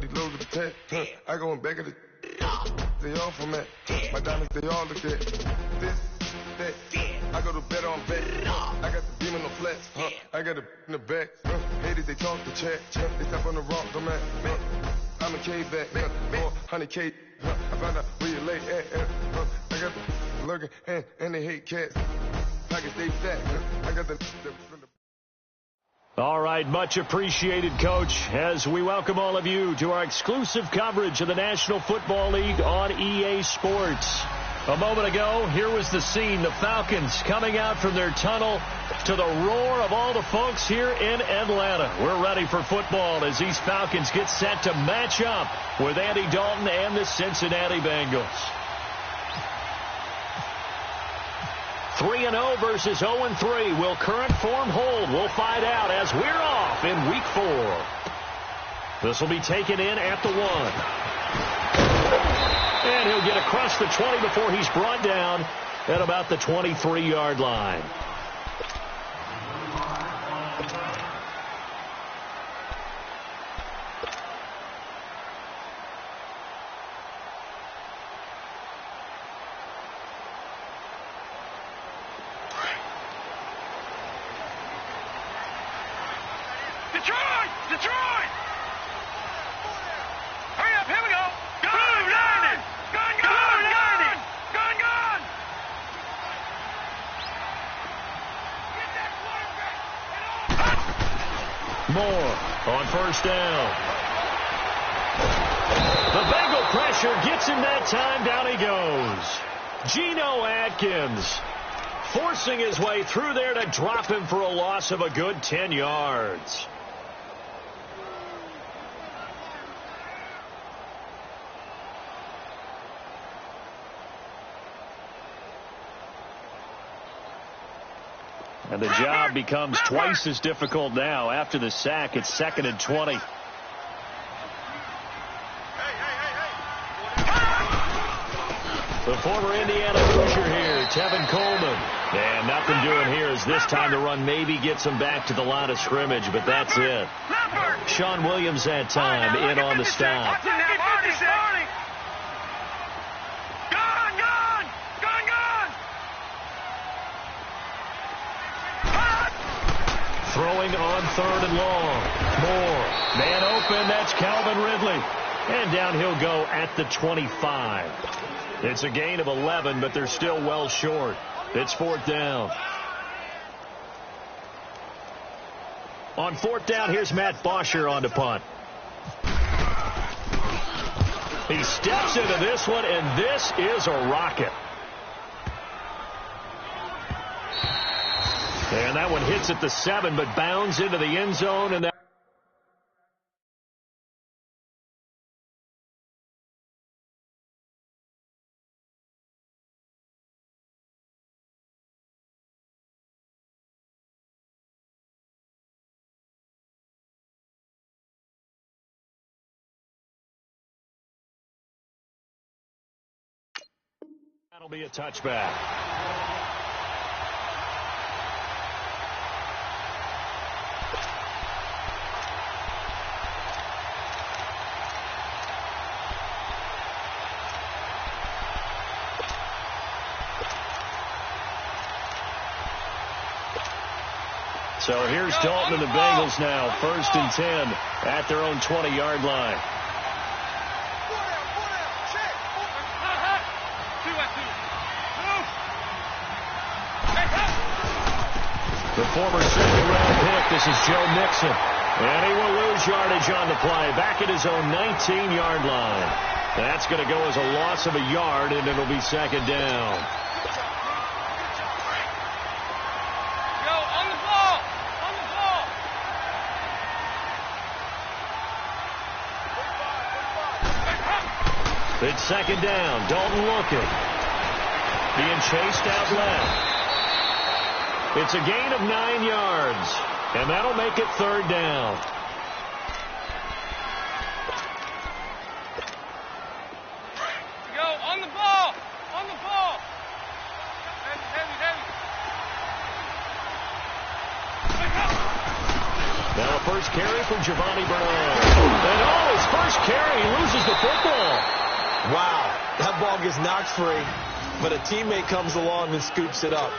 these loads of the tech. I go in back of the they all from that. My diamonds, they all look at this, that. I go to bed on bet. I got the beam in the flats. I got the in the back. Haters, they talk the chat. They stop on the rock, I'm at. I'm a K-back. 400K. I found out where you lay at. I got the lurking and they hate cats. Pockets, they fat. I got the All right, much appreciated, Coach, as we welcome all of you to our exclusive coverage of the National Football League on EA Sports. A moment ago, here was the scene. The Falcons coming out from their tunnel to the roar of all the folks here in Atlanta. We're ready for football as these Falcons get set to match up with Andy Dalton and the Cincinnati Bengals. 3-0 versus 0-3. Will current form hold? We'll find out as we're off in Week 4. This will be taken in at the 1. And he'll get across the 20 before he's brought down at about the 23-yard line. Detroit! Hurry up, here we go! Gun! Moore on first down. The Bengal pressure gets him that time. Down he goes. Geno Atkins forcing his way through there to drop him for a loss of a good 10 yards. And the job becomes twice as difficult now. After the sack, it's 2nd and 20. The former Indiana Hoosier here, Tevin Coleman. And nothing doing here as this time the run maybe gets him back to the line of scrimmage, but that's it. Sean Williams that time in on the stop. Throwing on 3rd and long. Moore. Man open. That's Calvin Ridley. And down he'll go at the 25. It's a gain of 11, but they're still well short. It's 4th down. On 4th down, here's Matt Bosher on the punt. He steps into this one, and this is a rocket. And that one hits at the 7, but bounds into the end zone, and that that'll be a touchback. So here's Dalton and the Bengals now, 1st and 10 at their own 20-yard line. The former 2nd-round pick, this is Joe Mixon. And he will lose yardage on the play, back at his own 19-yard line. That's going to go as a loss of a yard, and it'll be 2nd down. It's 2nd down. Dalton looking. Being chased out left. It's a gain of 9 yards. And that'll make it 3rd down. Go on the ball. On the ball. Heavy. Now a first carry from Giovanni Bernard. And his first carry is knocked free, but a teammate comes along and scoops it up.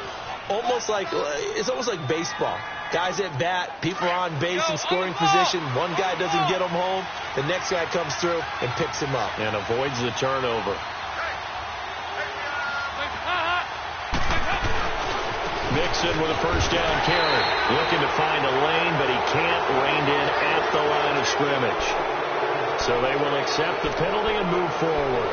It's almost like baseball. Guys at bat, people are on base in scoring position. One guy doesn't get him home. The next guy comes through and picks him up. And avoids the turnover. Mixon with a first down carry. Looking to find a lane, but he can't. Reined in at the line of scrimmage. So they will accept the penalty and move forward.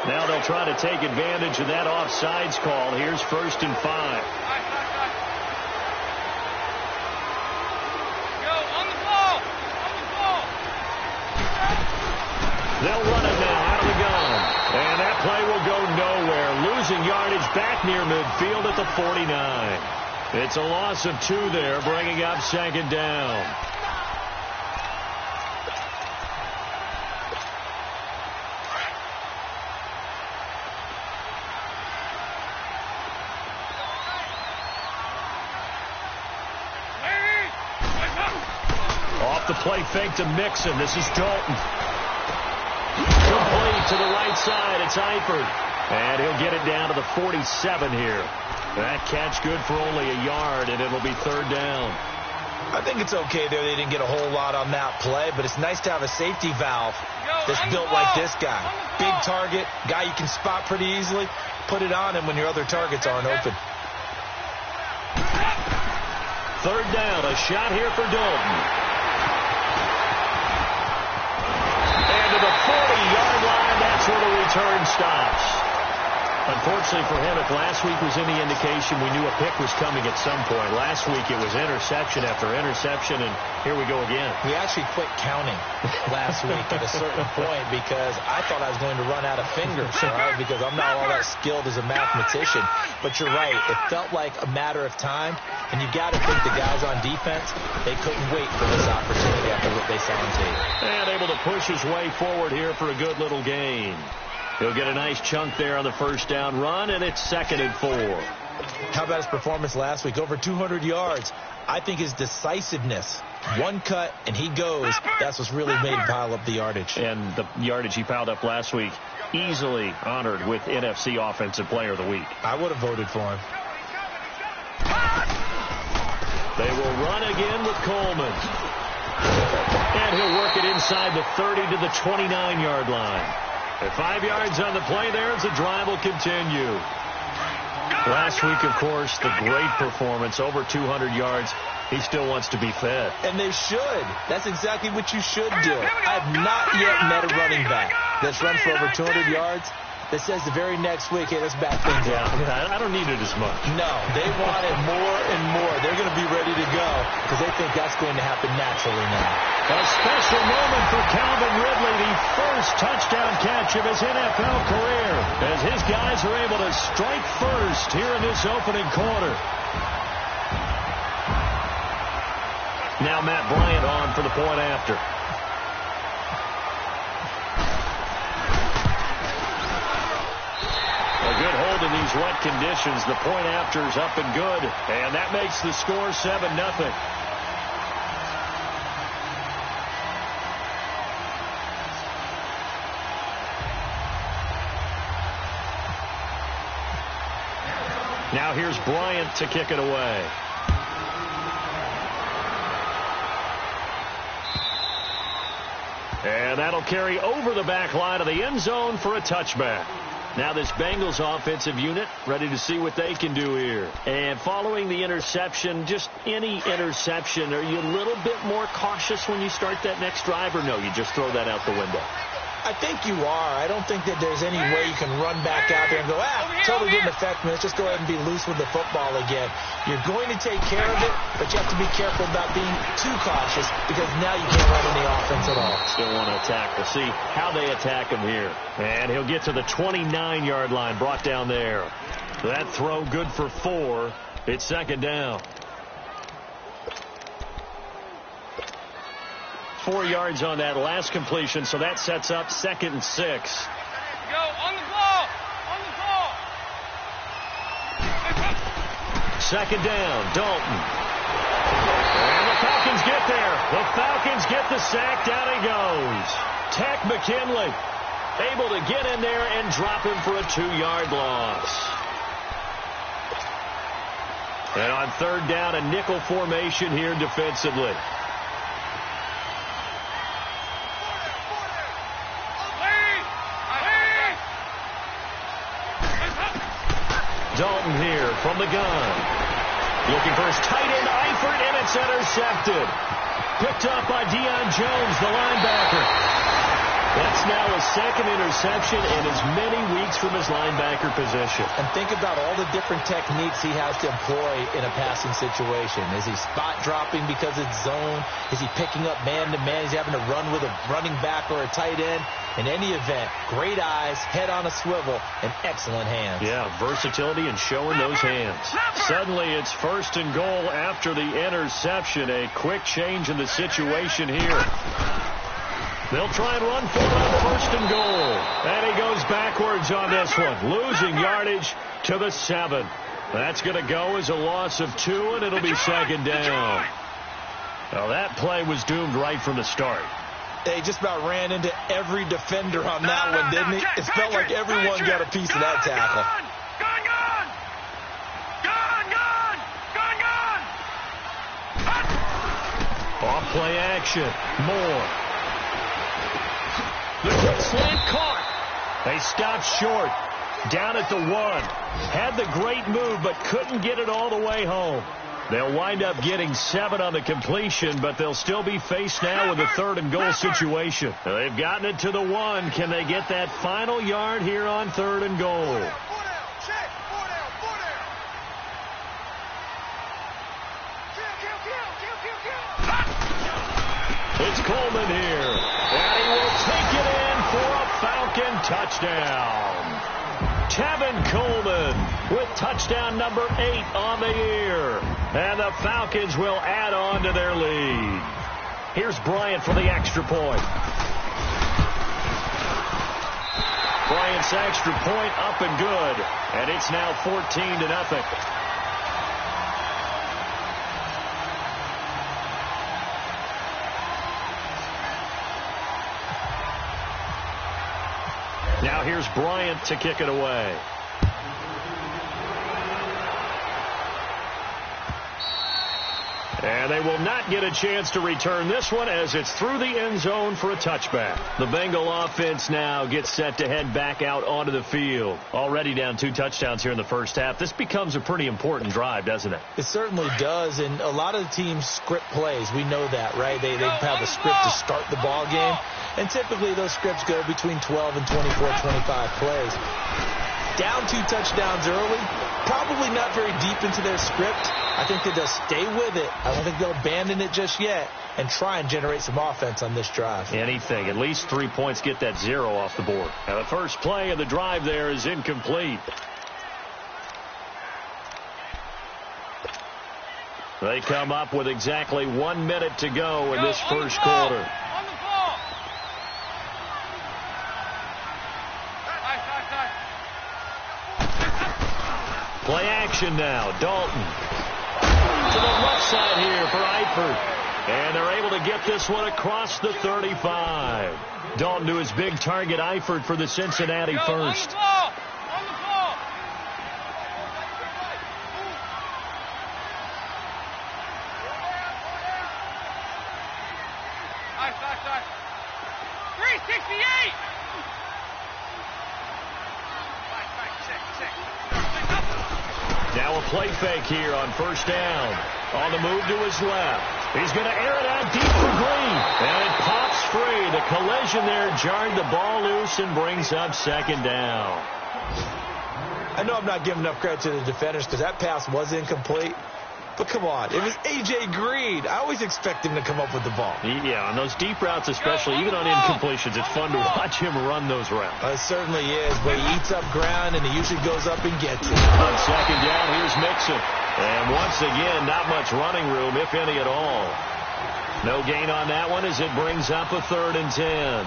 Now they'll try to take advantage of that offsides call. Here's 1st and 5. Go, on the ball! On the ball! They'll run it now out of the gun. And that play will go nowhere. Losing yardage back near midfield at the 49. It's a loss of 2 there, bringing up 2nd down. Off the play fake to Mixon. This is Dalton. Complete to the right side. It's Eifert. And he'll get it down to the 47 here. That catch good for only a yard, and it'll be 3rd down. I think it's okay there. They didn't get a whole lot on that play, but it's nice to have a safety valve that's built like this guy. Big target, guy you can spot pretty easily. Put it on him when your other targets aren't open. 3rd down, a shot here for Dalton. And to the 40-yard line, that's where the return stops. Unfortunately for him, if last week was any indication, we knew a pick was coming at some point. Last week it was interception after interception, and here we go again. We actually quit counting last week at a certain point because I thought I was going to run out of fingers, all right, because I'm not all that skilled as a mathematician. But you're right. It felt like a matter of time, and you got to think the guys on defense, they couldn't wait for this opportunity after what they saw on tape. And able to push his way forward here for a good little gain. He'll get a nice chunk there on the first down run, and it's 2nd and 4. How about his performance last week? Over 200 yards. I think his decisiveness, one cut, and he goes. That's what's really made him pile up the yardage. And the yardage he piled up last week, easily honored with NFC Offensive Player of the Week. I would have voted for him. They will run again with Coleman. And he'll work it inside the 30 to the 29-yard line. At 5 yards on the play there as the drive will continue. Last week, of course, the great performance, over 200 yards. He still wants to be fed. And they should. That's exactly what you should do. I have not yet met a running back that's run for over 200 yards that says the very next week, hey, let's back things up. I don't need it as much. No, they want it more and more. They're going to be ready to go because they think that's going to happen naturally now. A special moment for Calvin Ridley, the first touchdown catch of his NFL career, as his guys are able to strike first here in this opening quarter. Now Matt Bryant on for the point after. A good hold in these wet conditions. The point after is up and good, and that makes the score 7-0. Now here's Bryant to kick it away. And that'll carry over the back line of the end zone for a touchback. Now this Bengals offensive unit ready to see what they can do here. And following the interception, just any interception, are you a little bit more cautious when you start that next drive, or no, you just throw that out the window? I think you are. I don't think that there's any way you can run back out there and go, totally didn't affect me. Let's just go ahead and be loose with the football again. You're going to take care of it, but you have to be careful about being too cautious because now you can't run any offense at all. Still want to attack. We'll see how they attack him here. And he'll get to the 29-yard line, brought down there. That throw good for 4. It's 2nd down. 4 yards on that last completion, so that sets up 2nd and 6. Go, on the ball! On the ball! 2nd down, Dalton. And the Falcons get there. The Falcons get the sack. Down he goes. Tech McKinley able to get in there and drop him for a 2-yard loss. And on third down, a nickel formation here defensively. Dalton here from the gun. Looking for his tight end, Eifert, and it's intercepted. Picked up by Deion Jones, the linebacker. That's now his second interception in as many weeks from his linebacker position. And think about all the different techniques he has to employ in a passing situation. Is he spot dropping because it's zone? Is he picking up man-to-man? Is he having to run with a running back or a tight end? In any event, great eyes, head on a swivel, and excellent hands. Yeah, versatility and showing those hands. Suddenly, it's 1st and goal after the interception. A quick change in the situation here. They'll try and run for it on 1st and goal. And he goes backwards on this one, losing yardage to the 7. That's going to go as a loss of 2, and it'll be 2nd down. Well, that play was doomed right from the start. They just about ran into every defender on that one, didn't he? It felt like everyone got a piece of that tackle. Off play action. Moore. The quick slant caught. They stopped short. Down at the 1. Had the great move, but couldn't get it all the way home. They'll wind up getting 7 on the completion, but they'll still be faced now with a 3rd and goal situation. They've gotten it to the 1. Can they get that final yard here on 3rd and goal? It's Coleman here, and he will take it in for a Falcon touchdown. Tevin Coleman with touchdown number 8 on the year. And the Falcons will add on to their lead. Here's Bryant for the extra point. Bryant's extra point up and good. And it's now 14-0. Now here's Bryant to kick it away. And they will not get a chance to return this one as it's through the end zone for a touchback. The Bengal offense now gets set to head back out onto the field. Already down 2 touchdowns here in the first half. This becomes a pretty important drive, doesn't it? It certainly does, and a lot of the teams script plays. We know that, right? They have a script to start the ball game, and typically those scripts go between 12 and 24, 25 plays. Down 2 touchdowns early, probably not very deep into their script. I think they'll stay with it. I don't think they'll abandon it just yet and try and generate some offense on this drive. Anything. At least 3 points, get that 0 off the board. Now the first play of the drive there is incomplete. They come up with exactly 1 minute to go in this first quarter. Play action now. Dalton to the left side here for Eifert. And they're able to get this one across the 35. Dalton to his big target, Eifert, for the Cincinnati first. On the ball. 368. Now a play fake here on first down. On the move to his left. He's going to air it out deep for Green. And it pops free. The collision there jarred the ball loose and brings up 2nd down. I know I'm not giving enough credit to the defenders because that pass was incomplete. But come on, it was A.J. Green. I always expect him to come up with the ball. Yeah, on those deep routes especially, even on incompletions, it's fun to watch him run those routes. It certainly is, but he eats up ground and he usually goes up and gets it. On 2nd down, here's Mixon. And once again, not much running room, if any at all. No gain on that one as it brings up a 3rd and 10.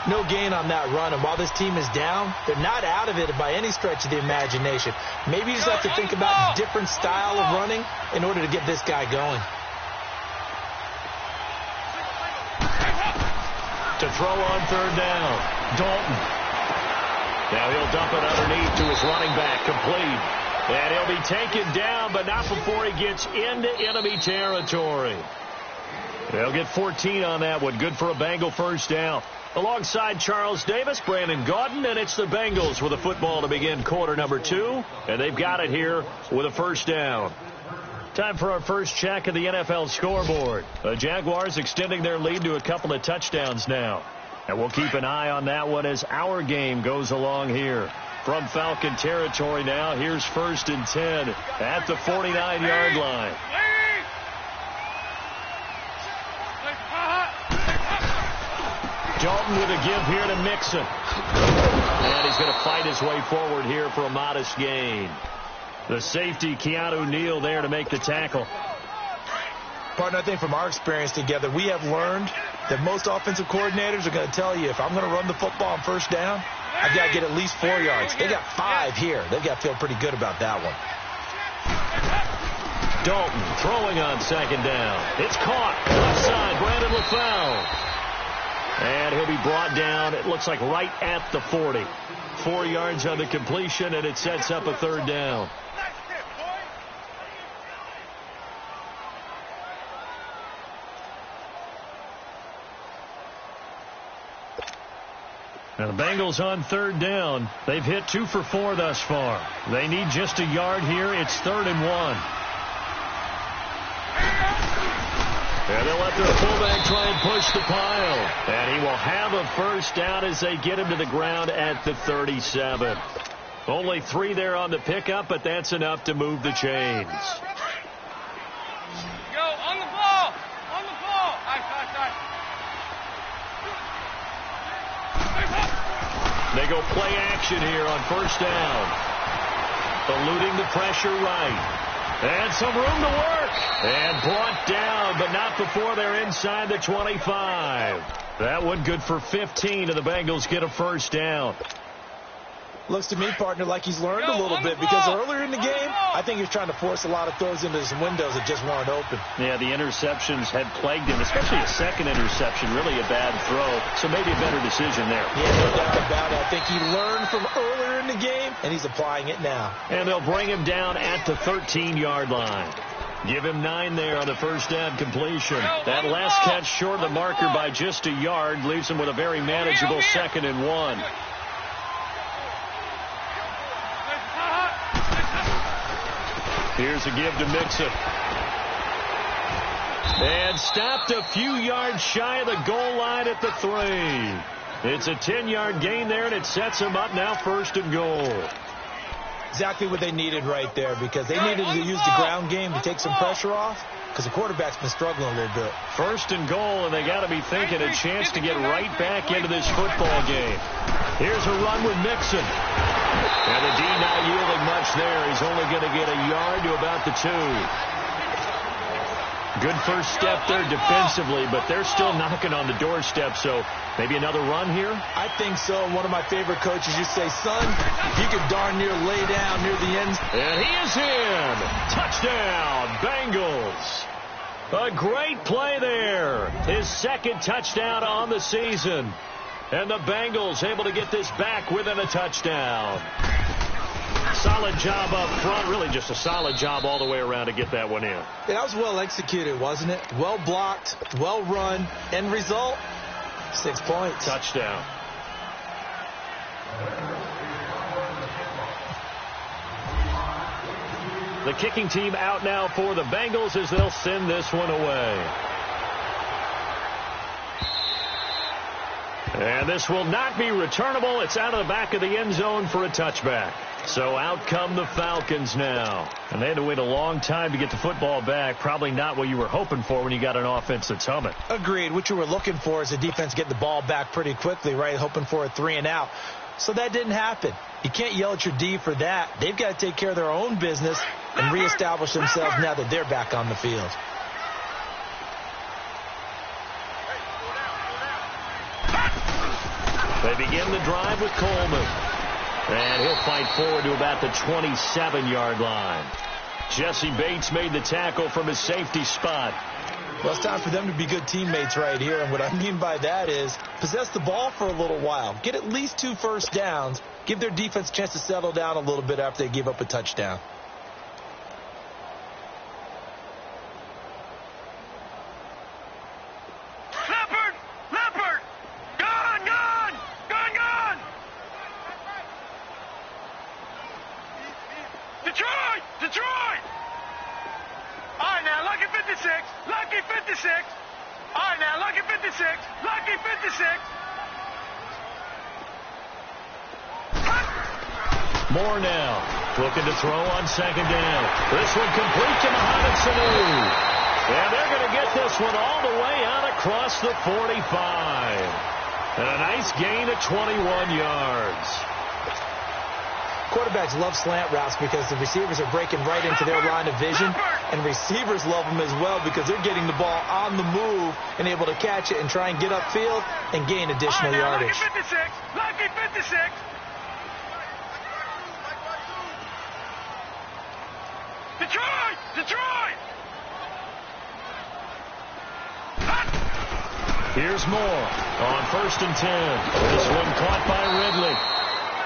No gain on that run, and while this team is down, they're not out of it by any stretch of the imagination. Maybe you just have to think about a different style of running in order to get this guy going. to throw on third down. Dalton. Now he'll dump it underneath to his running back, complete. And he'll be taken down, but not before he gets into enemy territory. They'll get 14 on that one. Good for a Bengal first down. Alongside Charles Davis, Brandon Gaudin, and it's the Bengals with a football to begin quarter number 2. And they've got it here with a first down. Time for our first check of the NFL scoreboard. The Jaguars extending their lead to a couple of touchdowns now. And we'll keep an eye on that one as our game goes along here. From Falcon territory now, here's 1st and 10 at the 49-yard line. Dalton with a give here to Mixon. And he's going to fight his way forward here for a modest gain. The safety, Keanu Neal, there to make the tackle. Partner, I think from our experience together, we have learned that most offensive coordinators are going to tell you, if I'm going to run the football on first down, I've got to get at least 4 yards. They got 5 here. They've got to feel pretty good about that one. Dalton throwing on second down. It's caught. Left side, Brandon LaFell. And he'll be brought down, it looks like right at the 40. 4 yards on the completion, and it sets up a third down. Now the Bengals on third down. They've hit 2 for 4 thus far. They need just a yard here. It's 3rd and 1. And they'll let their fullback try and push the pile. And he will have a first down as they get him to the ground at the 37. Only 3 there on the pickup, but that's enough to move the chains. Go, on the ball. On the ball. Nice. They go play action here on first down. Eluding the pressure right. And some room to work. And brought down, but not before they're inside the 25. That one good for 15, and the Bengals get a first down. Looks to me, partner, like he's learned a little bit, because earlier in the game, I think he was trying to force a lot of throws into some windows that just weren't open. Yeah, the interceptions had plagued him, especially a second interception, really a bad throw. So maybe a better decision there. Yeah, no doubt about it. I think he learned from earlier in the game, and he's applying it now. And they'll bring him down at the 13-yard line. Give him 9 there on the first down completion. That last catch short of the marker by just a yard leaves him with a very manageable 2nd and 1. Here's a give to Mixon. And stopped a few yards shy of the goal line at the 3. It's a 10-yard gain there, and it sets them up now 1st and goal. Exactly what they needed right there, because they needed to use the ground game to take some pressure off, because the quarterback's been struggling a little bit. 1st and goal, and they got to be thinking a chance to get right back into this football game. Here's a run with Mixon. And the D not yielding much there. He's only going to get a yard to about the 2. Good first step there defensively, but they're still knocking on the doorstep, so maybe another run here? I think so. One of my favorite coaches used to say, son, you could darn near lay down near the end. And he is in. Touchdown, Bengals. A great play there. His 2nd touchdown on the season. And the Bengals able to get this back within a touchdown. Solid job up front. Really just a solid job all the way around to get that one in. Yeah, that was well executed, wasn't it? Well blocked, well run. End result, 6 points. Touchdown. The kicking team out now for the Bengals as they'll send this one away. And this will not be returnable. It's out of the back of the end zone for a touchback. So out come the Falcons now. And they had to wait a long time to get the football back. Probably not what you were hoping for when you got an offense that's humming. Agreed. What you were looking for is the defense getting the ball back pretty quickly, right? Hoping for a 3 and out. So that didn't happen. You can't yell at your D for that. They've got to take care of their own business and reestablish themselves now that they're back on the field. They begin the drive with Coleman. And he'll fight forward to about the 27-yard line. Jesse Bates made the tackle from his safety spot. Well, it's time for them to be good teammates right here, and what I mean by that is possess the ball for a little while. Get at least 2 first downs. Give their defense a chance to settle down a little bit after they give up a touchdown. Detroit! All right, now, Lucky 56. Lucky 56. All right, now, Lucky 56. Lucky 56. Moore now, looking to throw on second down. This one complete to Mohamed Sanu. And they're going to get this one all the way out across the 45. And a nice gain of 21 yards. Quarterbacks love slant routes because the receivers are breaking right into their line of vision, and receivers love them as well because they're getting the ball on the move and able to catch it and try and get upfield and gain additional yardage. Lucky 56. Lucky 56. Detroit! Detroit! Here's Moore on 1st and 10. This one caught by Ridley.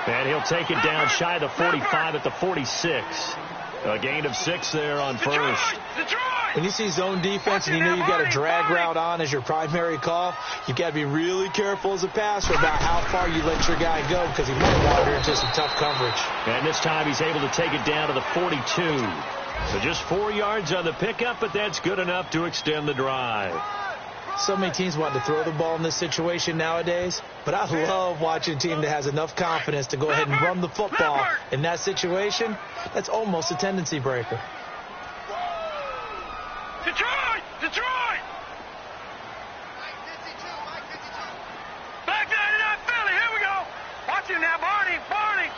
And he'll take it down shy of the 45 at the 46. A gain of 6 there on first. When you see zone defense and you know you've got a drag route on as your primary call, you've got to be really careful as a passer about how far you let your guy go because he might wander into some tough coverage. And this time he's able to take it down to the 42. So just 4 yards on the pickup, but that's good enough to extend the drive. So many teams want to throw the ball in this situation nowadays, but I love watching a team that has enough confidence to go ahead and run the football. In that situation, that's almost a tendency breaker. Detroit! Detroit! Back 99 Philly, here we go. Watch him now, Barney, Barney.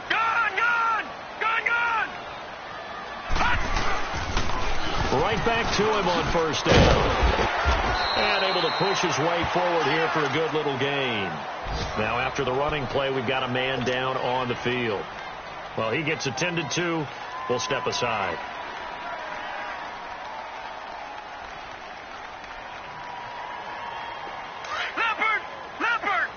Gun, gun, gun, gun. Right back to him on first down. And able to push his way forward here for a good little gain. Now after the running play, we've got a man down on the field. Well, he gets attended to. We'll step aside. Leopard! Leopard!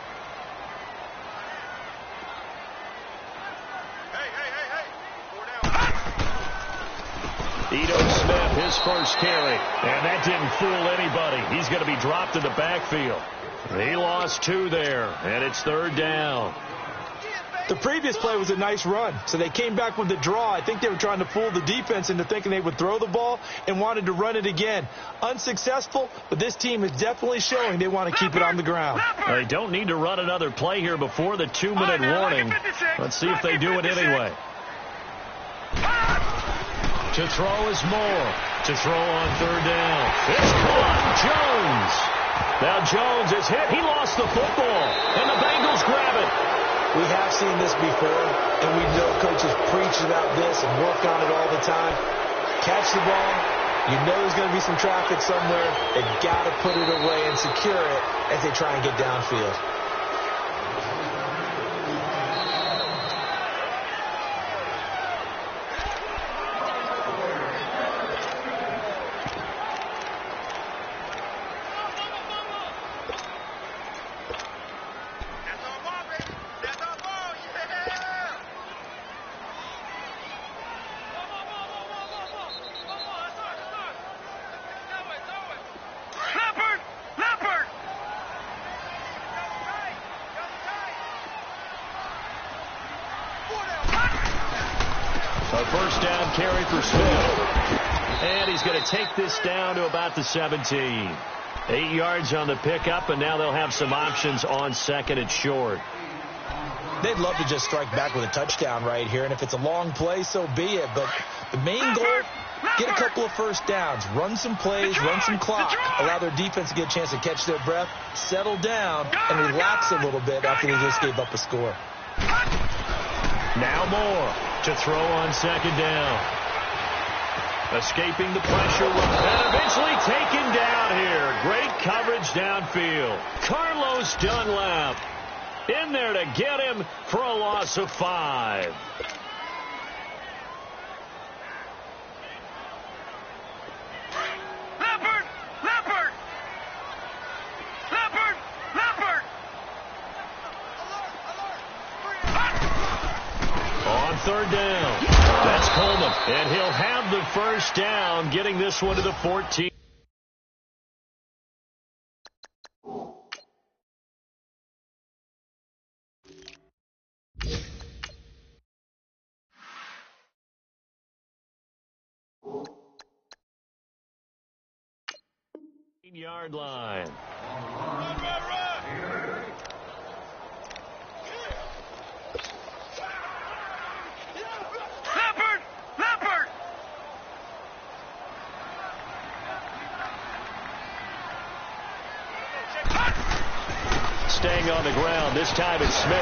Ito Smith, his first carry. And that didn't fool anybody. He's going to be dropped in the backfield. He lost 2 there, and it's 3rd down. The previous play was a nice run, so they came back with the draw. I think they were trying to fool the defense into thinking they would throw the ball and wanted to run it again. Unsuccessful, but this team is definitely showing they want to keep it on the ground. They don't need to run another play here before the 2-minute warning. Let's see if they do it anyway. To throw is Moore. To throw on 3rd down. It's caught. Jones. Now Jones is hit. He lost the football, and the Bengals grab it. We have seen this before, and we know coaches preach about this and work on it all the time. Catch the ball. You know there's going to be some traffic somewhere. They've got to put it away and secure it as they try and get downfield. First down carry for Smith. And he's going to take this down to about the 17. 8 yards on the pickup, and now they'll have some options on 2nd and short. They'd love to just strike back with a touchdown right here, and if it's a long play, so be it. But the main goal, get a couple of first downs, run some plays, run some clock, allow their defense to get a chance to catch their breath, settle down, and relax a little bit after they just gave up a score. Now Moore to throw on 2nd down. Escaping the pressure and eventually taken down here. Great coverage downfield. Carlos Dunlap in there to get him for a loss of 5. third down. That's Coleman, and he'll have the first down, getting this one to the 14. Yard line. Leopard! Staying on the ground, this time it's Smith.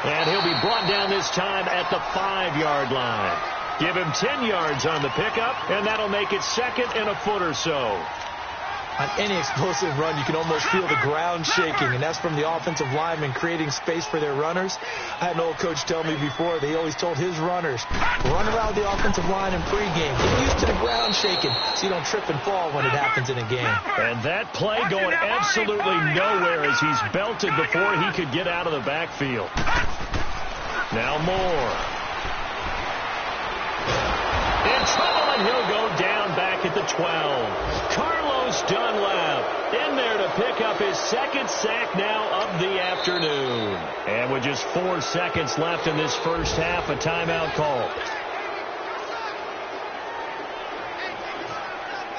And he'll be brought down this time at the 5-yard line. Give him 10 yards on the pickup, and that'll make it second and a foot or so. On any explosive run, you can almost feel the ground shaking, and that's from the offensive linemen creating space for their runners. I had an old coach tell me before, they always told his runners, run around the offensive line in pregame. Get used to the ground shaking so you don't trip and fall when it happens in a game. And that play going absolutely nowhere as he's belted before he could get out of the backfield. Now Moore. In trouble, and he'll go down back at the 12. Carlos Dunlap in there to pick up his second sack now of the afternoon. And with just 4 seconds left in this first half, a timeout call.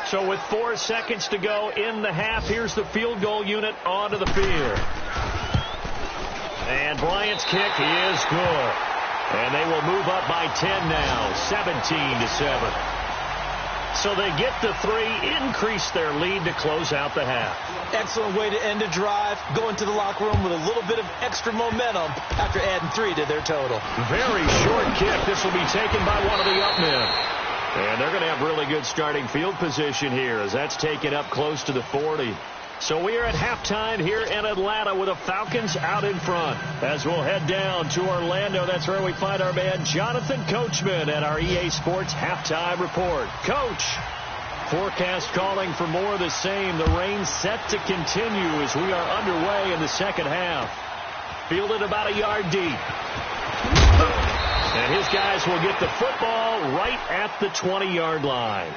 So with 4 seconds to go in the half, here's the field goal unit onto the field. And Bryant's kick is good. And they will move up by 10 now, 17-7. So they get the 3, increase their lead to close out the half. Excellent way to end a drive, go into the locker room with a little bit of extra momentum after adding 3 to their total. Very short kick. This will be taken by one of the up men. And they're going to have really good starting field position here as that's taken up close to the 40. So we are at halftime here in Atlanta with the Falcons out in front. As we'll head down to Orlando, that's where we find our man Jonathan Coachman at our EA Sports Halftime Report. Coach, forecast calling for more of the same. The rain set to continue as we are underway in the second half. Fielded about a yard deep. And his guys will get the football right at the 20-yard line.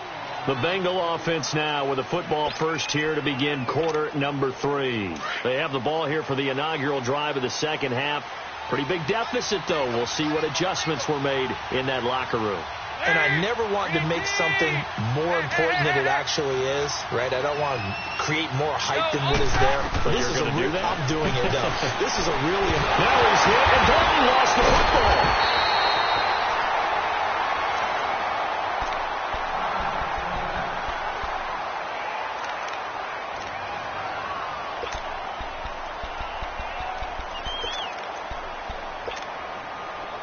The Bengal offense now with a football first here to begin quarter number 3. They have the ball here for the inaugural drive of the second half. Pretty big deficit, though. We'll see what adjustments were made in that locker room. And I never want to make something more important than it actually is, right? I don't want to create more hype than what is there. But this is do that? I'm doing it, though. This is a really... Now he's hit, and Dalton lost the football.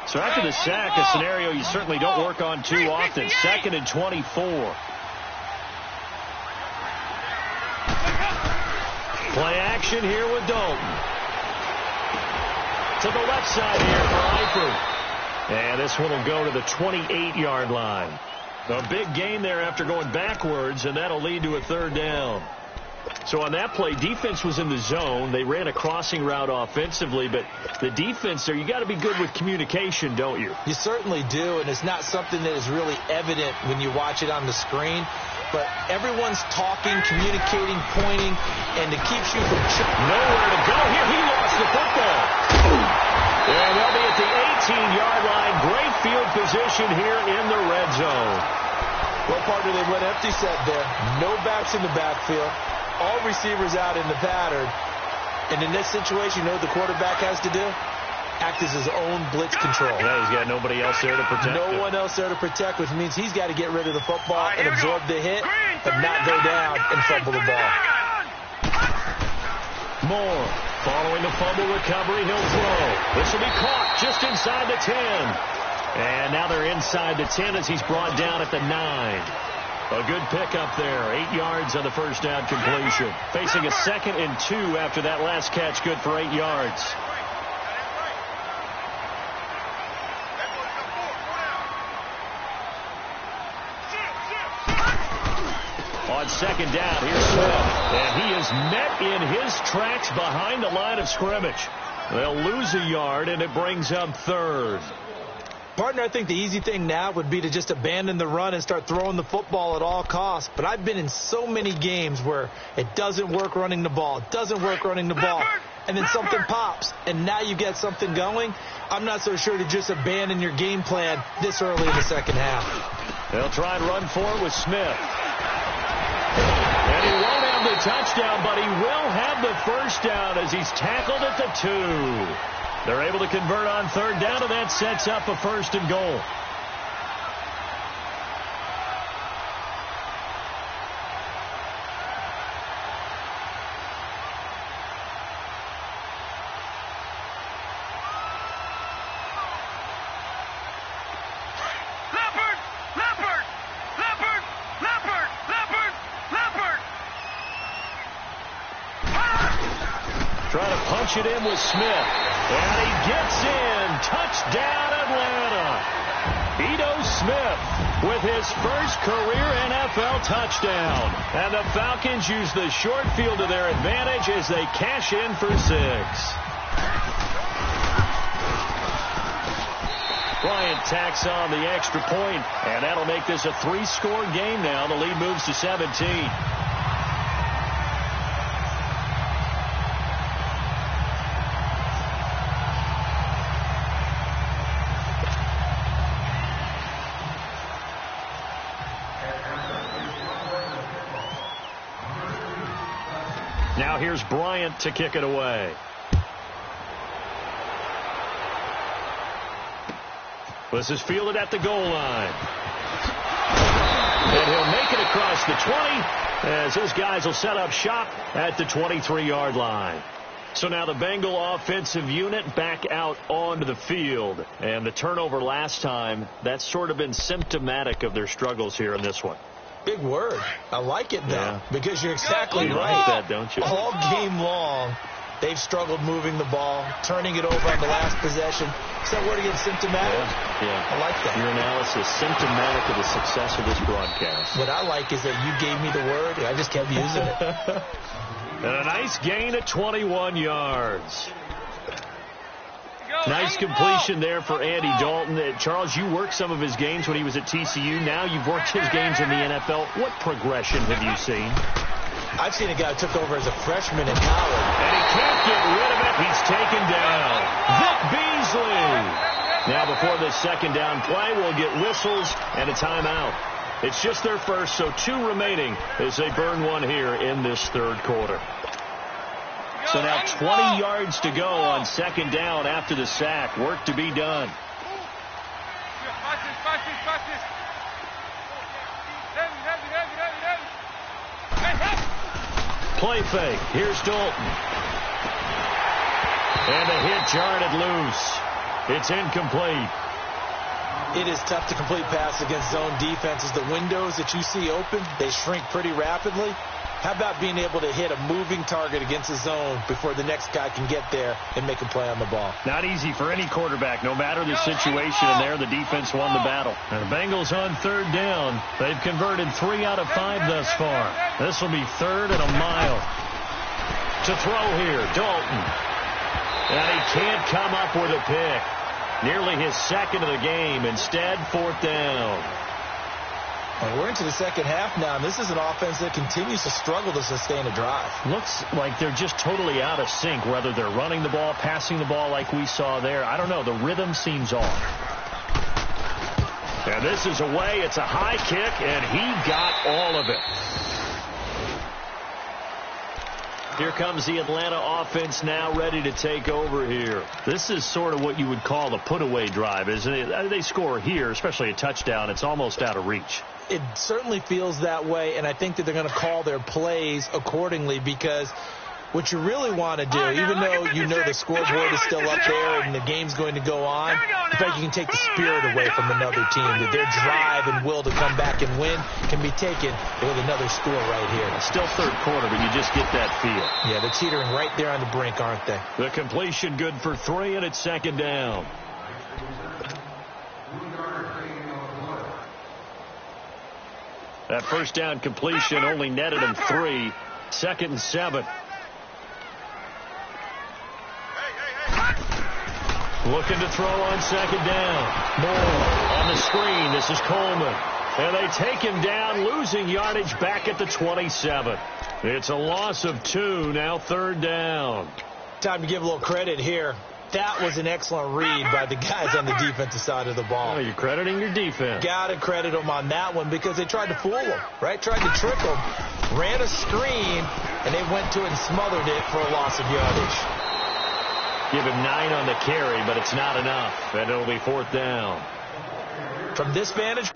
So after the sack, a scenario you certainly don't work on too often. 2nd and 24. Play action here with Dalton. To the left side here for Eifert. And this one will go to the 28-yard line. A big gain there after going backwards, and that'll lead to a 3rd down. So on that play, defense was in the zone. They ran a crossing route offensively, but the defense there, you got to be good with communication, don't you? You certainly do, and it's not something that is really evident when you watch it on the screen. But everyone's talking, communicating, pointing, and it keeps you from... Nowhere to go here. He lost the football. And they'll be at the 18-yard line. Great field position here in the red zone. Well, partner, they went empty set there. No backs in the backfield. All receivers out in the pattern. And in this situation, you know what the quarterback has to do? Act as his own blitz control. Yeah, he's got nobody else there to protect him. No one else there to protect, which means he's got to get rid of the football and absorb the hit, but not go down and fumble the ball. Moore, following the fumble recovery, he'll throw. This will be caught just inside the 10. And now they're inside the 10 as he's brought down at the 9. A good pickup there. 8 yards on the first down completion. Facing a 2nd and 2 after that last catch. Good for 8 yards. On 2nd down, here's Smith. And he is met in his tracks behind the line of scrimmage. They'll lose a yard, and it brings up third. Partner, I think the easy thing now would be to just abandon the run and start throwing the football at all costs. But I've been in so many games where it doesn't work running the ball. It doesn't work running the ball. And then something pops, and now you get something going. I'm not so sure to just abandon your game plan this early in the second half. They'll try and run for it with Smith. And he won't have the touchdown, but he will have the first down as he's tackled at the 2. They're able to convert on third down, and that sets up a first and goal. Trying to punch it in with Smith. And he gets in. Touchdown, Atlanta. Ito Smith with his first career NFL touchdown. And the Falcons use the short field to their advantage as they cash in for 6. Bryant tacks on the extra point, and that'll make this a 3-score game now. The lead moves to 17. Now here's Bryant to kick it away. This is fielded at the goal line. And he'll make it across the 20 as his guys will set up shop at the 23-yard line. So now the Bengal offensive unit back out onto the field. And the turnover last time, that's sort of been symptomatic of their struggles here in this one. Big word. I like it, though, yeah. Because you're exactly you right. Like that, don't you? All game long, they've struggled moving the ball, turning it over on the last possession. Is that word again, symptomatic? Yeah. I like that. Your analysis, symptomatic of the success of this broadcast. What I like is that you gave me the word, and I just kept using it. And a nice gain of 21 yards. Nice completion there for Andy Dalton. Charles, you worked some of his games when he was at TCU. Now you've worked his games in the NFL. What progression have you seen? I've seen a guy who took over as a freshman in college. And he can't get rid of it. He's taken down. Vic Beasley. Now before this second down play, we'll get whistles and a timeout. It's just their first, so 2 remaining as they burn one here in this third quarter. So now 20 yards to go on second down after the sack. Work to be done. Play fake. Here's Dalton. And the hit jarred loose. It's incomplete. It is tough to complete pass against zone defenses. The windows that you see open, they shrink pretty rapidly. How about being able to hit a moving target against a zone before the next guy can get there and make a play on the ball? Not easy for any quarterback, no matter the situation, and there the defense won the battle. And the Bengals on third down. They've converted 3 out of 5 thus far. This will be 3rd and a mile. To throw here, Dalton. And he can't come up with a pick. Nearly his 2nd of the game. Instead, 4th down. And we're into the second half now, and this is an offense that continues to struggle to sustain a drive. Looks like they're just totally out of sync, whether they're running the ball, passing the ball like we saw there. I don't know. The rhythm seems off. And this is away. It's a high kick, and he got all of it. Here comes the Atlanta offense now ready to take over here. This is sort of what you would call a put-away drive, isn't it? They score here, especially a touchdown. It's almost out of reach. It certainly feels that way, and I think that they're going to call their plays accordingly because what you really want to do, even though you know the scoreboard is still up there and the game's going to go on, in fact, you can take the spirit away from another team, that their drive and will to come back and win can be taken with another score right here. It's still third quarter, but you just get that feel. Yeah, they're teetering right there on the brink, aren't they? The completion good for 3, and it's 2nd down. That first down completion only netted him 3. 2nd and 7. Looking to throw on second down. Moore on the screen. This is Coleman. And they take him down, losing yardage back at the 27. It's a loss of 2, now third down. Time to give a little credit here. That was an excellent read by the guys on the defensive side of the ball. Oh, you're crediting your defense. Got to credit them on that one because they tried to fool them, right? Tried to trick them, ran a screen, and they went to it and smothered it for a loss of yardage. Give him 9 on the carry, but it's not enough, and it'll be fourth down. From this vantage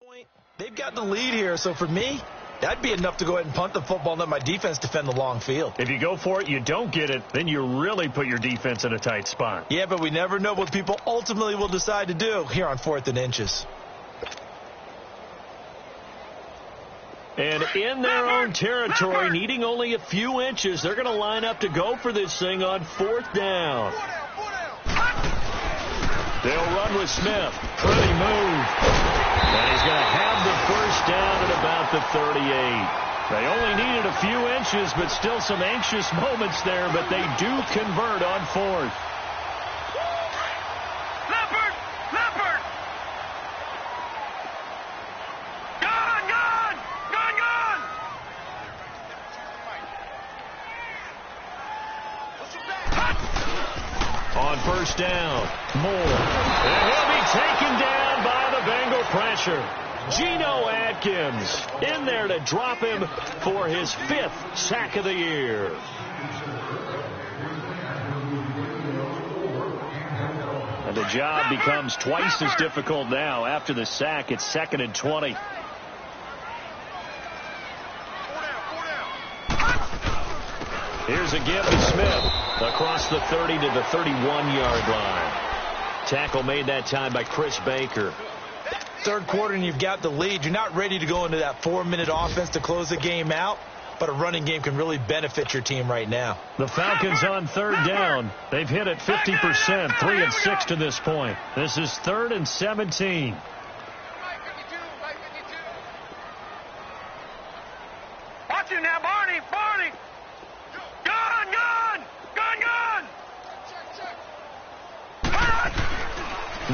point, they've got the lead here, so for me, that'd be enough to go ahead and punt the football and let my defense defend the long field. If you go for it, you don't get it, then you really put your defense in a tight spot. Yeah, but we never know what people ultimately will decide to do here on 4th and inches. And in their own territory, needing only a few inches, they're going to line up to go for this thing on 4th down. They'll run with Smith. Pretty move. And he's going to have the first down at about the 38. They only needed a few inches, but still some anxious moments there, but they do convert on 4th. Leopard! Leopard! Gone! Gone! Gone! Gone! On first down, Moore. And he'll be taken down by the Bengal pressure. Geno Atkins in there to drop him for his 5th sack of the year. And the job becomes twice as difficult now. After the sack, it's 2nd and 20. Here's a give to Smith across the 30 to the 31-yard line. Tackle made that time by Chris Baker. Third quarter and you've got the lead. You're not ready to go into that 4-minute offense to close the game out, but a running game can really benefit your team right now. The Falcons on third down. They've hit it 50%, 3 and 6 to this point. This is 3rd and 17. Watch him now, Barney! Barney! Gone! Gone! Gone! Gone!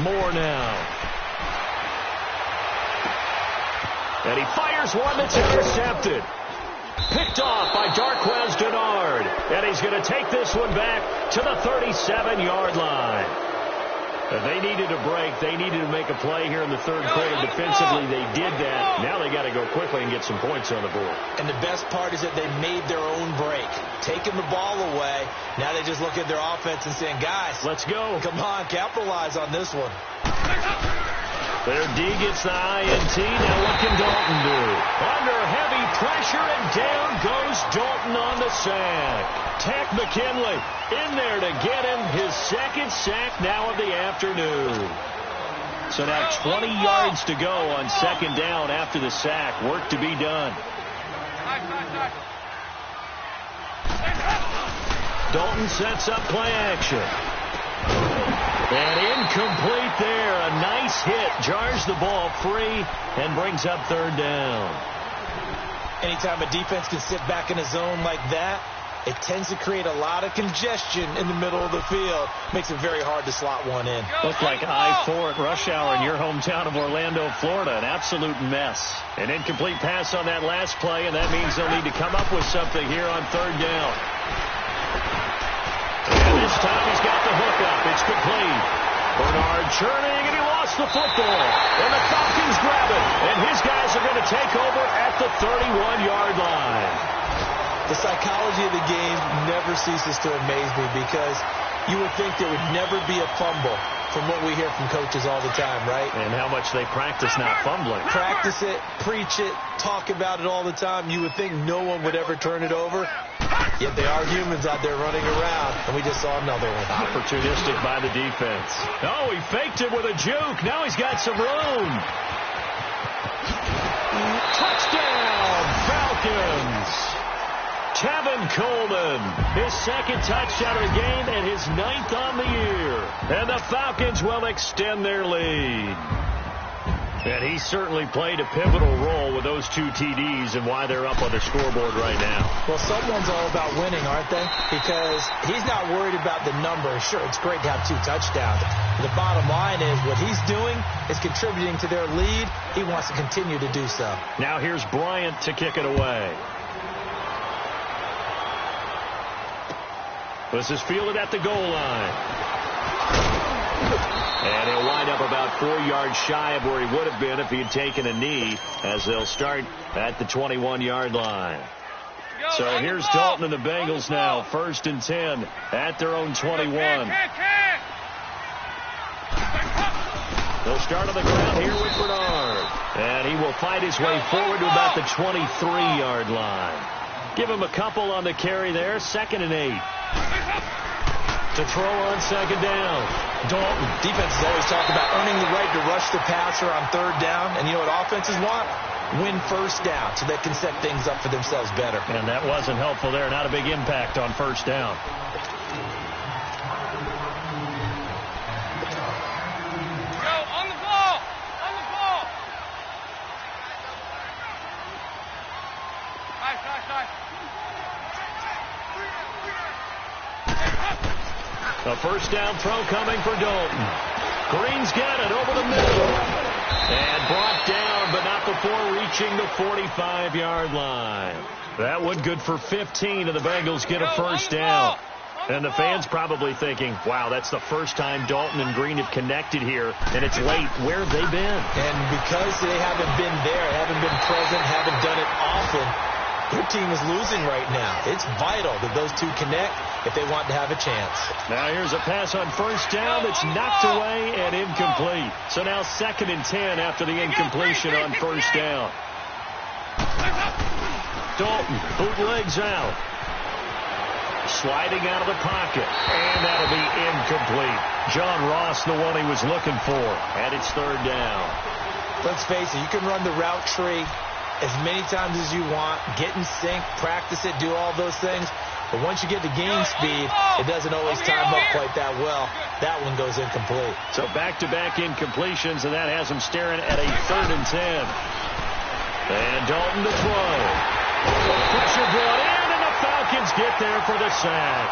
Moore now. And he fires one that's intercepted. Picked off by Darquez Denard. And he's going to take this one back to the 37-yard line. They needed a break. They needed to make a play here in the third quarter. Defensively, they did that. Now they got to go quickly and get some points on the board. And the best part is that they made their own break. Taking the ball away. Now they just look at their offense and saying, guys, let's go. Come on, capitalize on this one. Their D gets the INT. Now what can Dalton do? Under heavy pressure, and down goes Dalton on the sack. Tack McKinley in there to get him his 2nd sack now of the afternoon. So now 20 yards to go on 2nd down after the sack. Work to be done. Dalton sets up play action. And incomplete there. A nice hit. Jars the ball free and brings up 3rd down. Anytime a defense can sit back in a zone like that, it tends to create a lot of congestion in the middle of the field. Makes it very hard to slot one in. Looked like I-4 at rush hour in your hometown of Orlando, Florida. An absolute mess. An incomplete pass on that last play, and that means they'll need to come up with something here on third down. And this time he's got the hook up. It's complete. Bernard churning, and he lost the football. And the Falcons grab it. And his guys are going to take over at the 31-yard line. The psychology of the game never ceases to amaze me because you would think there would never be a fumble from what we hear from coaches all the time, right? And how much they practice not fumbling. Practice it, preach it, talk about it all the time. You would think no one would ever turn it over. Yet they are humans out there running around, and we just saw another one. Opportunistic by the defense. Oh, he faked it with a juke. Now he's got some room. Touchdown, Falcons. Tevin Coleman, his second touchdown of the game and his 9th on the year. And the Falcons will extend their lead. And he certainly played a pivotal role with those 2 TDs and why they're up on the scoreboard right now. Well, someone's all about winning, aren't they? Because he's not worried about the numbers. Sure, it's great to have 2 touchdowns. The bottom line is what he's doing is contributing to their lead. He wants to continue to do so. Now here's Bryant to kick it away. This is fielded at the goal line. And he'll wind up about 4 yards shy of where he would have been if he had taken a knee, as they'll start at the 21-yard line. So here's Dalton and the Bengals now, 1st and 10 at their own 21. They'll start on the ground here with Bernard. And he will fight his way forward to about the 23-yard line. Give him a couple on the carry there, 2nd and 8. To throw on 2nd down. Dalton. Defenses always talk about earning the right to rush the passer on 3rd down. And you know what offenses want? Win 1st down so they can set things up for themselves better. And that wasn't helpful there. Not a big impact on 1st down. Go, on the ball! On the ball! Nice. A 1st down throw coming for Dalton. Green's got it over the middle. And brought down, but not before reaching the 45-yard line. That one good for 15, and the Bengals get a 1st down. And the fans probably thinking, wow, that's the first time Dalton and Green have connected here, and it's late. Where have they been? And because they haven't been there, haven't been present, haven't done it often, their team is losing right now. It's vital that those 2 connect if they want to have a chance. Now here's a pass on 1st down that's knocked away and incomplete. So now 2nd and 10 after the incompletion on 1st down. Dalton bootlegs out. Sliding out of the pocket. And that'll be incomplete. John Ross, the one he was looking for. And it's 3rd down. Let's face it, you can run the route tree as many times as you want, get in sync, practice it, do all those things. But once you get to game speed, it doesn't always time up quite that well. That one goes incomplete. So back-to-back incompletions, and that has him staring at a 3rd and 10. And Dalton to throw. Pressure brought in, and the Falcons get there for the sack.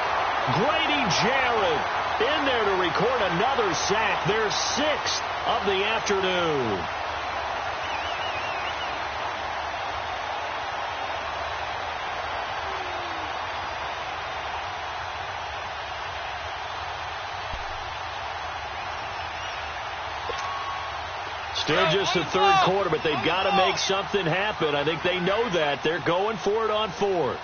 Grady Jarrett in there to record another sack, their 6th of the afternoon. Still just the 3rd quarter, but they've got to make something happen. I think they know that. They're going for it on 4th.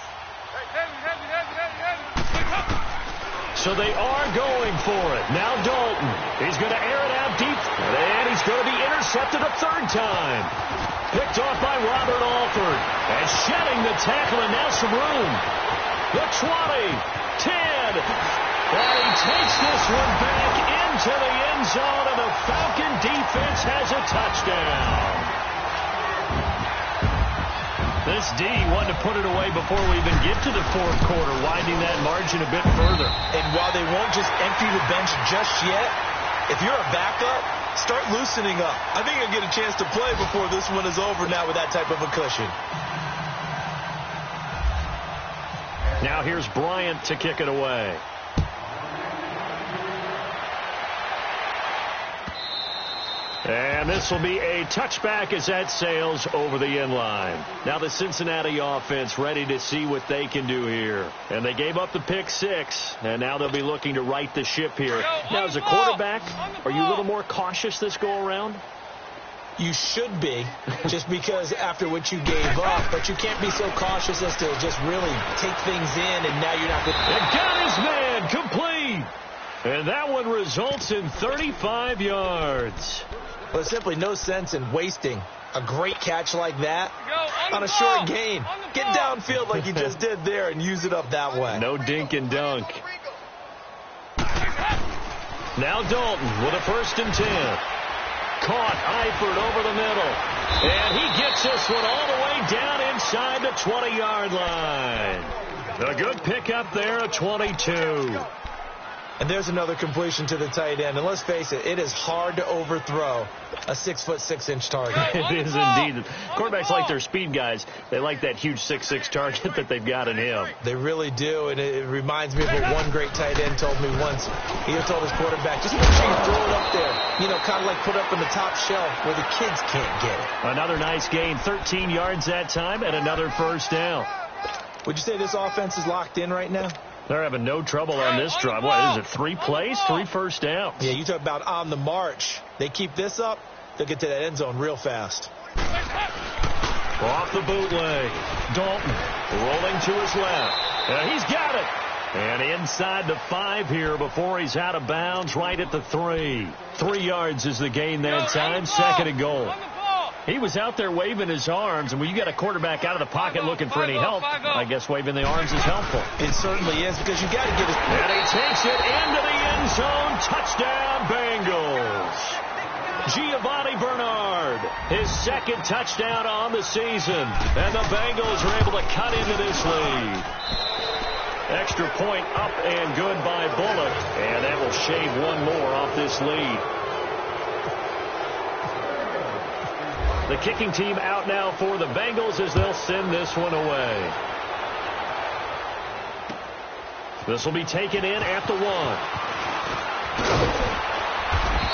So they are going for it. Now Dalton. He's going to air it out deep, and he's going to be intercepted a 3rd time. Picked off by Robert Alford. And shedding the tackle, and now some room. The 20, 10. And he takes this one back into the end zone, and the Falcon defense has a touchdown. This D wanted to put it away before we even get to the 4th quarter, widening that margin a bit further. And while they won't just empty the bench just yet, if you're a backup, start loosening up. I think you'll get a chance to play before this one is over now with that type of a cushion. Now here's Bryant to kick it away. And this will be a touchback as that sails over the end line. Now the Cincinnati offense ready to see what they can do here. And they gave up the pick 6, and now they'll be looking to right the ship here. Now as a quarterback, are you a little more cautious this go around? You should be, just because after what you gave up, but you can't be so cautious as to just really take things in, and now you're not going to... And got his man complete. And that one results in 35 yards. Well, there's simply no sense in wasting a great catch like that on a short gain. Get downfield like you just did there and use it up that way. No dink and dunk. Now Dalton with a 1st and 10. Caught Eifert over the middle. And he gets this one all the way down inside the 20-yard line. A good pickup there at 22. And there's another completion to the tight end. And let's face it, it is hard to overthrow a 6'6" target. It is indeed. Quarterbacks like their speed guys. They like that huge 6'6" target that they've got in him. They really do. And it reminds me of what one great tight end told me once. He told his quarterback, just make sure you throw it up there. You know, kind of like put up in the top shelf where the kids can't get it. Another nice gain. 13 yards that time and another 1st down. Would you say this offense is locked in right now? They're having no trouble on this drive. What is it, 3 plays, 3 first downs? Yeah, you talk about on the march. They keep this up, they'll get to that end zone real fast. Off the bootleg. Dalton rolling to his left. And he's got it. And inside the 5 here before he's out of bounds, right at the 3. 3 yards is the gain that time, 2nd and goal. He was out there waving his arms, and when you got a quarterback out of the pocket looking for any help, I guess waving the arms is helpful. It certainly is, because you got to get it. And he takes it into the end zone. Touchdown, Bengals. Giovanni Bernard, his 2nd touchdown on the season. And the Bengals are able to cut into this lead. Extra point up and good by Bullock. And that will shave one more off this lead. The kicking team out now for the Bengals as they'll send this one away. This will be taken in at the 1.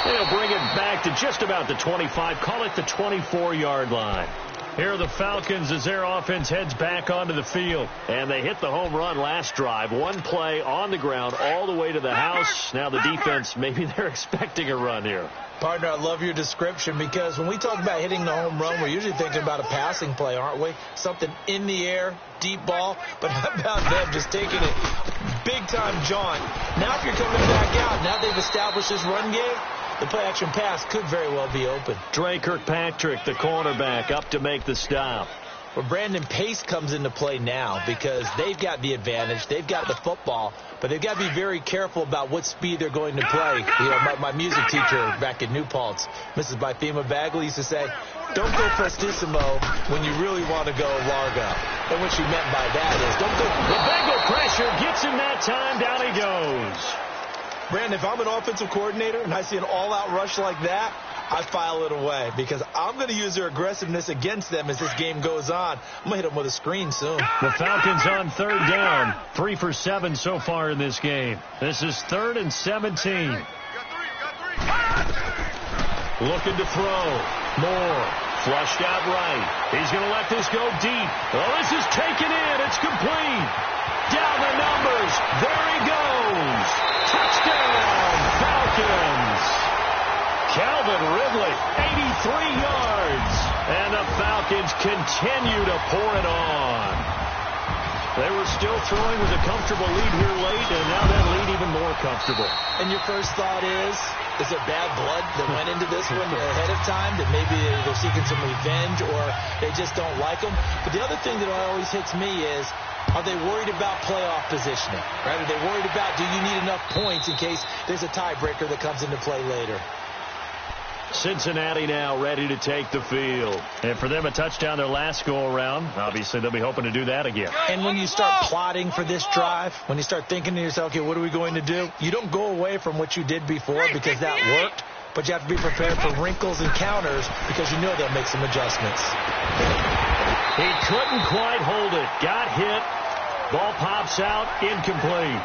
They'll bring it back to just about the 25. Call it the 24-yard line. Here are the Falcons as their offense heads back onto the field. And they hit the home run last drive. 1 play on the ground all the way to the house. Now the defense, maybe they're expecting a run here. Partner, I love your description, because when we talk about hitting the home run, we're usually thinking about a passing play, aren't we? Something in the air, deep ball. But how about them just taking it big-time jaunt? Now if you're coming back out, now they've established this run game, the play-action pass could very well be open. Dre Kirkpatrick, the cornerback, up to make the stop. Well, Brandon, pace comes into play now because they've got the advantage. They've got the football, but they've got to be very careful about what speed they're going to play. You know, my music teacher back at New Paltz, Mrs. Bythema Bagley, used to say, don't go prestissimo when you really want to go largo. And what she meant by that is, don't go... The Bengal pressure gets him that time. Down he goes. Brandon, if I'm an offensive coordinator and I see an all-out rush like that, I file it away, because I'm going to use their aggressiveness against them as this game goes on. I'm going to hit them with a screen soon. The Falcons on 3rd down. 3 for 7 so far in this game. This is 3rd and 17. Looking to throw. Moore. Flushed out right. He's going to let this go deep. Oh, this is taken in. It's complete. Down the numbers. There he goes. Touchdown, Falcons. Calvin Ridley, 83 yards. And the Falcons continue to pour it on. They were still throwing with a comfortable lead here late, and now that lead even more comfortable. And your first thought is there bad blood that went into this one ahead of time, that maybe they're seeking some revenge or they just don't like them? But the other thing that always hits me is, are they worried about playoff positioning? Right? Are they worried about, do you need enough points in case there's a tiebreaker that comes into play later? Cincinnati now ready to take the field. And for them, a touchdown their last go-around. Obviously, they'll be hoping to do that again. And when you start plotting for this drive, when you start thinking to yourself, okay, what are we going to do? You don't go away from what you did before because that worked, but you have to be prepared for wrinkles and counters because you know they'll make some adjustments. He couldn't quite hold it. Got hit. Ball pops out, incomplete.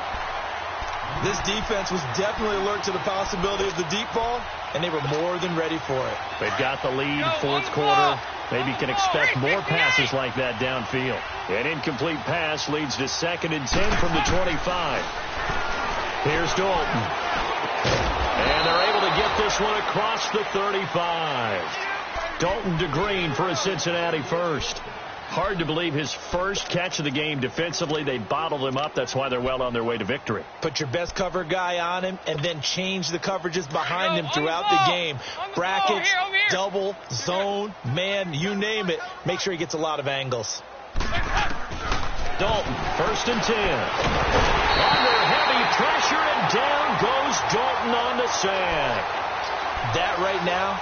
This defense was definitely alert to the possibility of the deep ball, and they were more than ready for it. They've got the lead, fourth quarter. Maybe you can expect more passes like that downfield. An incomplete pass leads to 2nd and 10 from the 25. Here's Dalton. And they're able to get this one across the 35. Dalton to Green for a Cincinnati first. Hard to believe his first catch of the game defensively. They bottled him up. That's why they're well on their way to victory. Put your best cover guy on him and then change the coverages behind him throughout the game. Brackets, double, zone, man, you name it. Make sure he gets a lot of angles. Dalton, 1st and 10. Under heavy pressure, and down goes Dalton on the sack. That right now,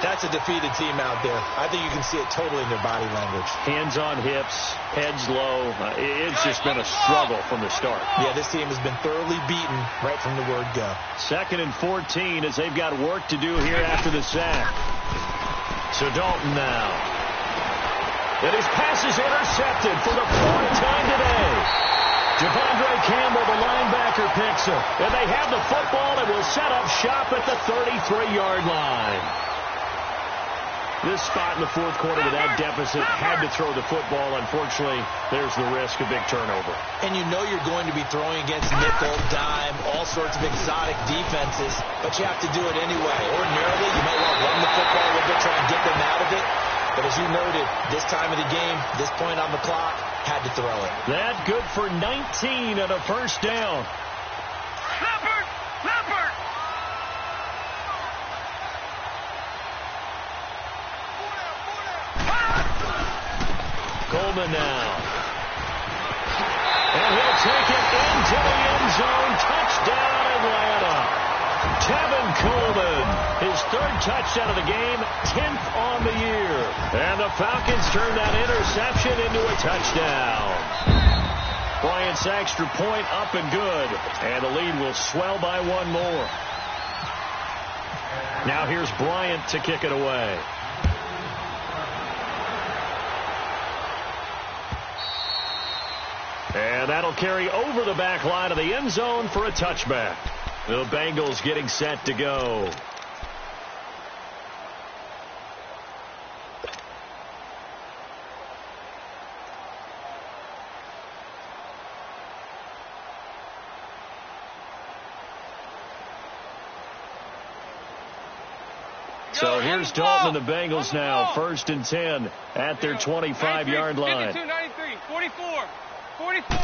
that's a defeated team out there. I think you can see it totally in their body language. Hands on hips, heads low. It's just been a struggle from the start. Yeah, this team has been thoroughly beaten right from the word go. 2nd and 14 as they've got work to do here after the sack. So Dalton now. And his pass is intercepted for the 4th time today. Devondre Campbell, the linebacker, picks him. And they have the football and will set up shop at the 33-yard line. This spot in the fourth quarter with that deficit had to throw the football. Unfortunately, there's the risk of big turnover. And you know you're going to be throwing against nickel, dime, all sorts of exotic defenses, but you have to do it anyway. Ordinarily, you might want to run the football a little bit, try and get them out of it. But as you noted, this time of the game, this point on the clock, had to throw it. That good for 19 and a first down. Leopard! Leopard! Coleman now. And he'll take it into the end zone. Touchdown, Atlanta. Tevin Coleman, his 3rd touchdown of the game, 10th on the year. And the Falcons turn that interception into a touchdown. Bryant's extra point up and good. And the lead will swell by 1 more. Now here's Bryant to kick it away. And that'll carry over the back line of the end zone for a touchback. The Bengals getting set to go. So here's Dalton and the Bengals now. 1st and 10 at their 25-yard line. 92, 93, 44. 44.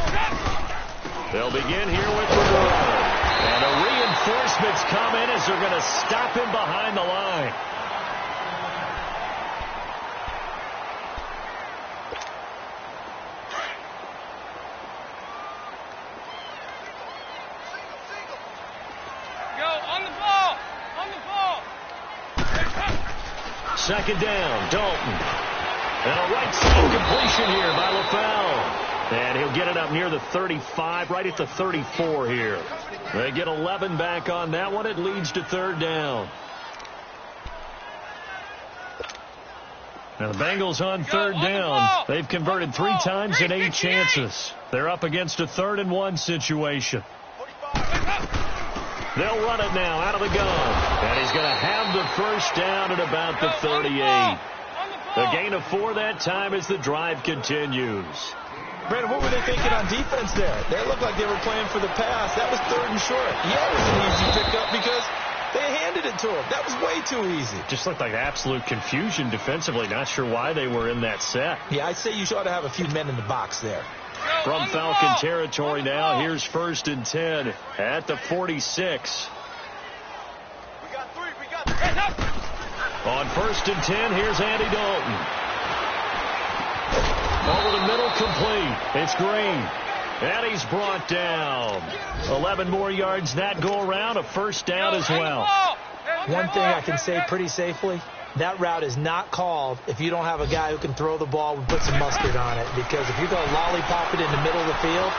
They'll begin here with the run. And the reinforcements come in as they're going to stop him behind the line. Go on the ball. On the ball. 2nd down, Dalton. And a right side completion here by LaFell. And he'll get it up near the 35, right at the 34 here. They get 11 back on that one. It leads to 3rd down. Now the Bengals on 3rd down. They've converted 3 times in 8 chances. They're up against a 3rd and 1 situation. They'll run it now out of the gun. And he's going to have the first down at about the 38. A gain of 4 that time as the drive continues. Brandon, what were they thinking on defense there? They looked like they were playing for the pass. That was 3rd and short. Yeah, it was an easy pickup because they handed it to him. That was way too easy. Just looked like absolute confusion defensively. Not sure why they were in that set. Yeah, I'd say you ought to have a few men in the box there. From Falcon territory now, here's 1st and 10 at the 46. We got 3. We got 3. On 1st and 10, here's Andy Dalton. Over the middle, complete. It's Green. And he's brought down. 11 more yards that go around. A first down as well. One thing I can say pretty safely, that route is not called if you don't have a guy who can throw the ball and put some mustard on it. Because if you're going to lollipop it in the middle of the field,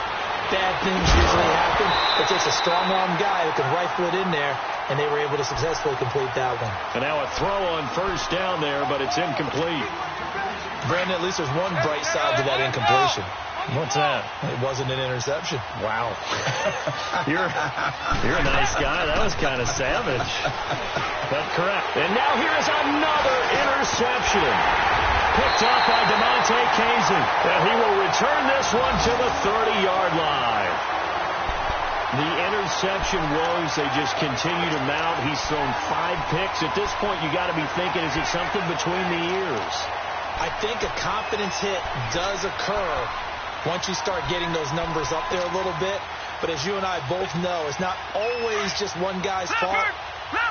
bad things usually happen. It takes a strong-arm guy who can rifle it in there, and they were able to successfully complete that one. And now a throw on first down there, but it's incomplete. Brandon, at least there's one bright side to that incompletion. What's that? It wasn't an interception. Wow. You're a nice guy. That was kind of savage. But correct. And now here is another interception. Picked up by DeMonte Casey. And he will return this one to the 30-yard line. The interception woes, they just continue to mount. He's thrown 5 picks. At this point, you got to be thinking, is it something between the ears? I think a confidence hit does occur once you start getting those numbers up there a little bit. But as you and I both know, it's not always just one guy's fault.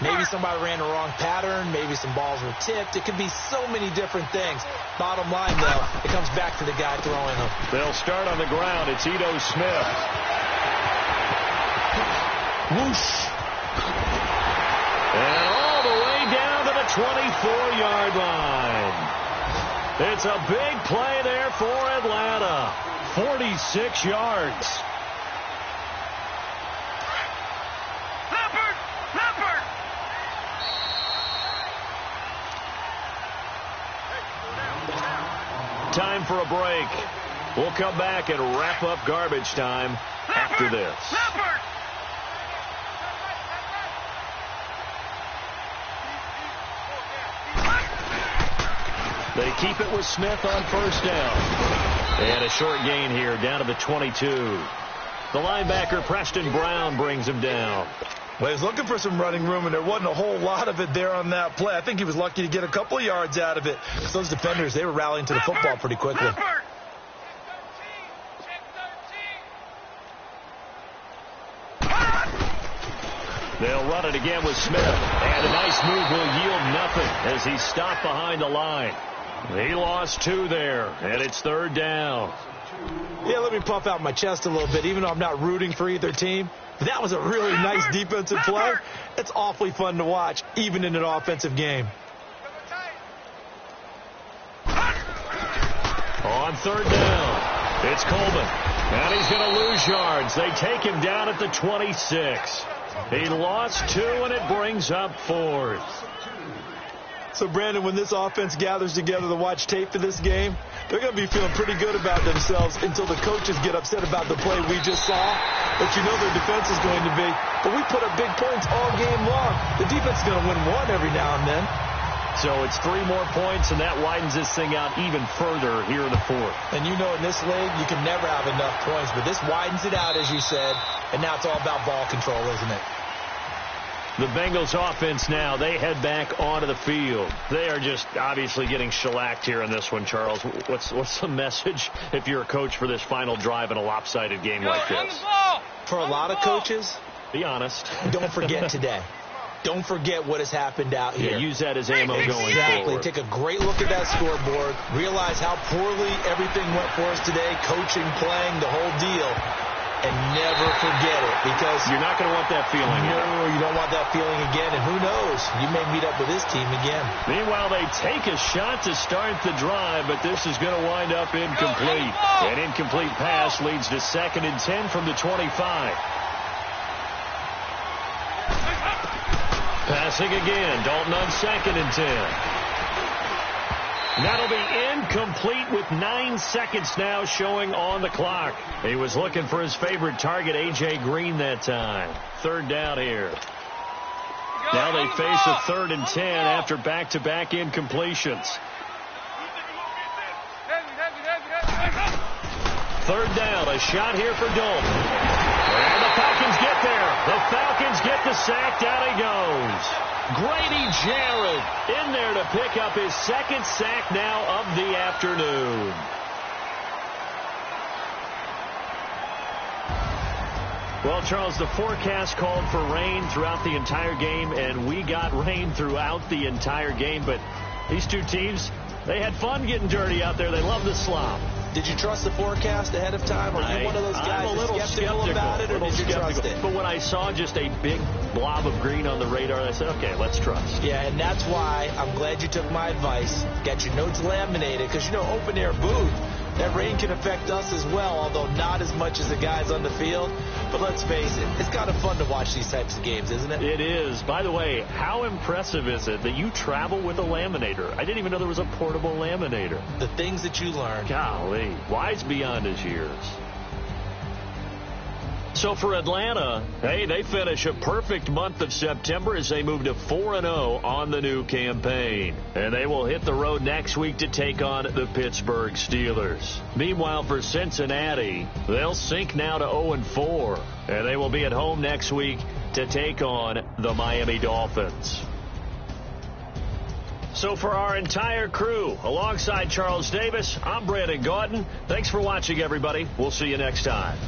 Maybe somebody ran the wrong pattern. Maybe some balls were tipped. It could be so many different things. Bottom line, though, it comes back to the guy throwing them. They'll start on the ground. It's Ito Smith. Whoosh. And all the way down to the 24-yard line. It's a big play there for Atlanta. 46 yards. Leopard! Time for a break. We'll come back and wrap up garbage time after this. Leopard! They keep it with Smith on first down. And a short gain here down to the 22. The linebacker, Preston Brown, brings him down. Well, he was looking for some running room, and there wasn't a whole lot of it there on that play. I think he was lucky to get a couple of yards out of it. Because those defenders, they were rallying to the football pretty quickly. They'll run it again with Smith. And a nice move will yield nothing as he's stopped behind the line. He lost 2 there, and it's third down. Yeah, let me puff out my chest a little bit, even though I'm not rooting for either team. That was a really nice defensive play. It's awfully fun to watch, even in an offensive game. On third down, it's Coleman. And he's going to lose yards. They take him down at the 26. He lost 2, and it brings up 4th. So, Brandon, when this offense gathers together to watch tape for this game, they're going to be feeling pretty good about themselves until the coaches get upset about the play we just saw. But you know their defense is going to be. But we put up big points all game long. The defense is going to win one every now and then. So it's 3 more points, and that widens this thing out even further here in the 4th. And you know in this league, you can never have enough points. But this widens it out, as you said. And now it's all about ball control, isn't it? The Bengals offense now, they head back onto the field. They are just obviously getting shellacked here in this one, Charles. What's the message if you're a coach for this final drive in a lopsided game like this? For a lot of coaches, be honest. Don't forget today. Don't forget what has happened out here. Yeah, use that as ammo going forward. Exactly. Take a great look at that scoreboard. Realize how poorly everything went for us today. Coaching, playing, the whole deal. And never forget it, because you're not going to want that feeling. No, you don't want that feeling again. And who knows? You may meet up with this team again. Meanwhile, they take a shot to start the drive, but this is going to wind up incomplete. An incomplete pass leads to 2nd and 10 from the 25. Passing again. Dalton on 2nd and 10. That'll be incomplete with 9 seconds now showing on the clock. He was looking for his favorite target, A.J. Green, that time. Third down here. Now they face a 3rd and 10 after back-to-back incompletions. Third down, a shot here for Dalton. And the Falcons get there. The Falcons get the sack. Down he goes. Grady Jarrett in there to pick up his 2nd sack now of the afternoon. Well, Charles, the forecast called for rain throughout the entire game, and we got rain throughout the entire game. But these two teams, they had fun getting dirty out there. They love the slop. Did you trust the forecast ahead of time? Are you one of those guys I'm a little skeptical about it, or did you trust it? But when I saw just a big blob of green on the radar, I said, okay, let's trust. Yeah, and that's why I'm glad you took my advice. Got your notes laminated, because, you know, open-air booth, That rain can affect us as well, although not as much as the guys on the field. But let's face it, it's kind of fun to watch these types of games, isn't it? It is. By the way, how impressive is it that you travel with a laminator? I didn't even know there was a portable laminator. The things that you learn. Golly, wise beyond his years. So for Atlanta, hey, they finish a perfect month of September as they move to 4-0 on the new campaign. And they will hit the road next week to take on the Pittsburgh Steelers. Meanwhile, for Cincinnati, they'll sink now to 0-4. And they will be at home next week to take on the Miami Dolphins. So for our entire crew, alongside Charles Davis, I'm Brandon Gautin. Thanks for watching, everybody. We'll see you next time.